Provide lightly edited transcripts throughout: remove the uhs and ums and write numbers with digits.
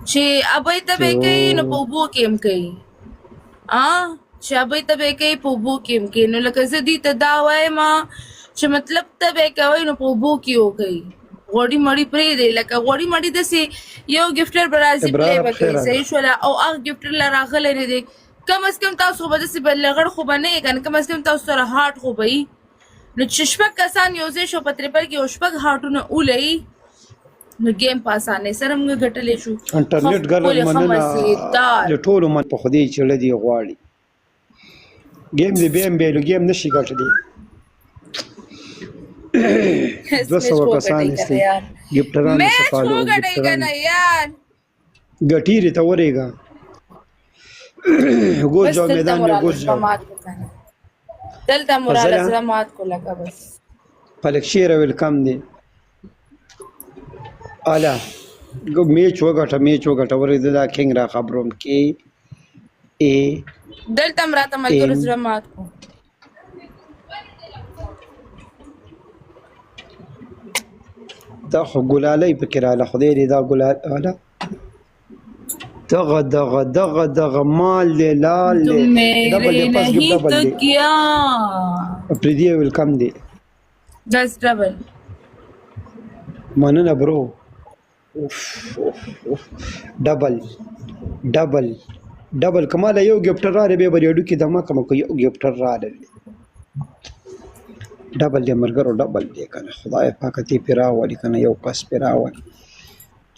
چې ابۍ ته به کوي نو په اوبو کې هم کوي چې ابۍ ته به کوي په اوبو کې هم کوي نو لکه زه دې ته دا وایم چې مطلب ته به کوي نو په اوبو کې وکوي غوړي مړي پرېږدئ لکه غوړي مړي داسې یو ګفټر به راځي پلی به کوي صحیح شوله او هغه ګفټر له راغلی نه دی کم از کم تاسو خو به داسې به لغړ خو به نه یې که نه کم از کم تاسو سره هاټ خو به وي نو چې شپږ کسان یو ځای شو په تریپل کې یو شپږ هاټونه ولئ نو گیم په اسانۍ سره موږ ګټلی شو انټرنیټ ګرل مننه د ټولو من په خدای چړه دی غواړي گیم دی بیم بیلو گیم نشي ګټلی 200 کسان استي ګفټران سفالو ګفټران ګټيري ته ورېګا ګوز جو میدان میں ګوز جو دلته مراد سره مات کو لگا بس پلک شیر ویلکم دی الا میچ وګټه ورې دا کینګ را خبروم کې ای دلته راته ملګرو سره مات کو دا خو ګلالۍ پکې راله خدای دې دا ګلاله دغه مال دی لال دی ډبل دی پس ډبل دی پردی ویلکم دی دس ډبل مننه برو ډبل کماله یو ګفټر را به بریډو کې دما کوم یو ګفټر را لري ډبل دی مرګرو ډبل دی کنه خدای پاک ته پیراولي کنه یو کس پیراولي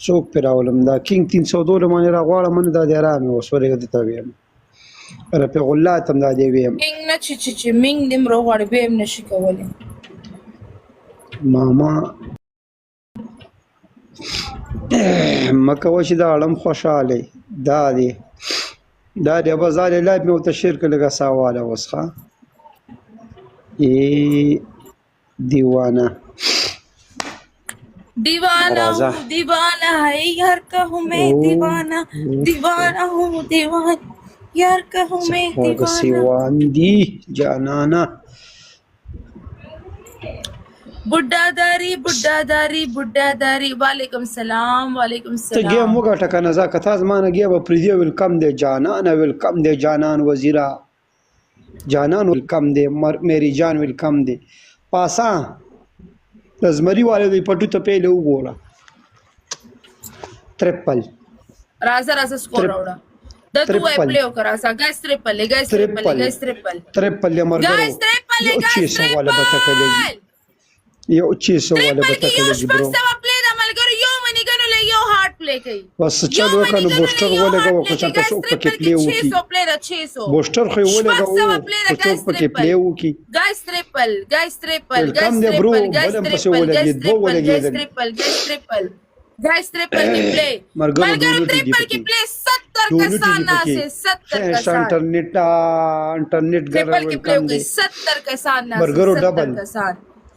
څوک پیراولم دا کینګ 302 باندې راغواړم من دا دی رامي وسوري د ته ویم رپه غلات هم دا دی ویم کینګ نه چې مینګ دم روغړ به هم نشي کولای ماما مکه وشي دا علم خوشاله دا دی بازار لایب مې ته شرک لګا سواله وسخه ای دیوانہ ہے یار کہوں میں دیوانہ ہوں دیوانہ یار کہوں میں دیوانہ دی جانانا بڈھا داری وعلیکم السلام ته گیم وګټه کنه زکه تاسو مانه گیم پردی ویلکم دی جانان وزیرا جانان ویلکم دی میری جان ویلکم دی پاسا زمری والے دی پټو ته پیله وګوره ټریپل راځه سکور راوړه د تو پلی وکړه راځه ګایس ټریپل مرګ ګایس ټریپل والا بتکلې یو 600 والا بتکلې برو پلی د ملګرو یو منی ګنو له یو هارت پلی کوي بس چلو کنه بوستر ولګو کو چې تاسو پکې پلی وکي 600 پلی د 600 بوستر خو ولګو کو پکې پلی وکي ګایس ټریپل کم دی برو بلم پسې ولګي دو ولګي ګایس ټریپل کې پلی ملګرو ټریپل کې پلی 70 کسان ناسه 70 کسان انټرنیټ ټریپل کې پلی 70 کسان ناسه مرګرو ډبل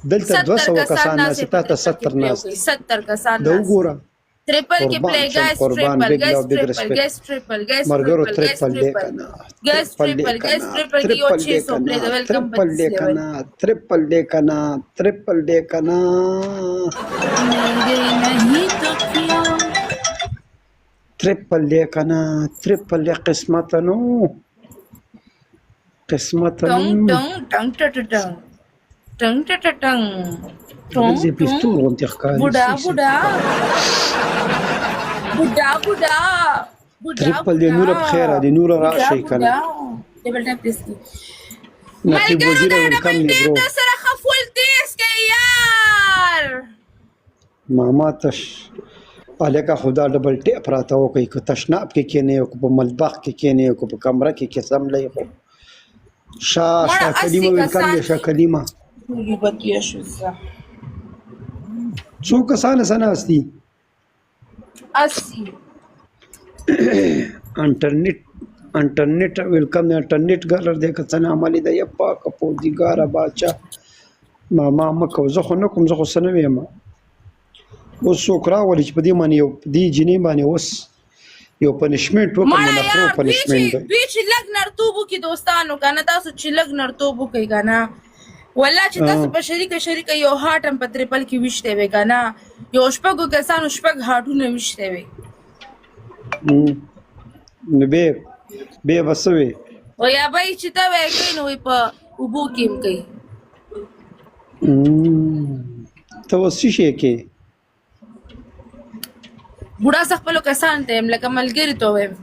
دلته 200 کسان ناسه تا 70 ناسه 70 کسان دا وګوره ټریپل کې پلی ګایس ټریپل مرګرو ټریپل دی کنه ګایس ټریپل کې یو 600 پلی د ویلکم ټریپل دی کنه ټریپل دی قسمت نو ټنګ پستول غونتی ښکاري بوډا ټریپل دی نور بخیر دی نور راشي کنه ډبل ټاپ پلیز نقیب وزیر ویلکم دی برو سره خفول تیز کوي یار ماما تش الکه خدا ډبل ټیپ راته وکي که تشناب کې کینې او په مطبخ کې کینې او په کمره کې قسم لې خو شا کلمه ویلکم دی شا کلمه بکیا شو څو کسان سناستي 80 انټرنیټ ویلکم دی انټرنیټ ګالر دی کڅنه عملی دی یپا کپو دی ګارا باچا ماما مکه زه خو نه کوم زه خو سنوي ما اوس سوکرا ولې چې په دې باندې یو دی جنې باندې اوس یو پنشمنت وکړو نو پنشمنت دوی چې لګ نرتوبو کې دوستانو کنه تاسو چې لګ نرتوبو کوي کنه والله چې تاسو په شریکه یو هاټ هم په تریپل کې وشته وي کنه یو شپږو کسانو شپږ هاټونه وشته وي نو به بس وي او یا به چې ته وای کوي نو وی په اوبو کې هم کوي. ته اوس څه شي کې بوډا څخه خپلو کسان ته هم لکه ملګري ته وایم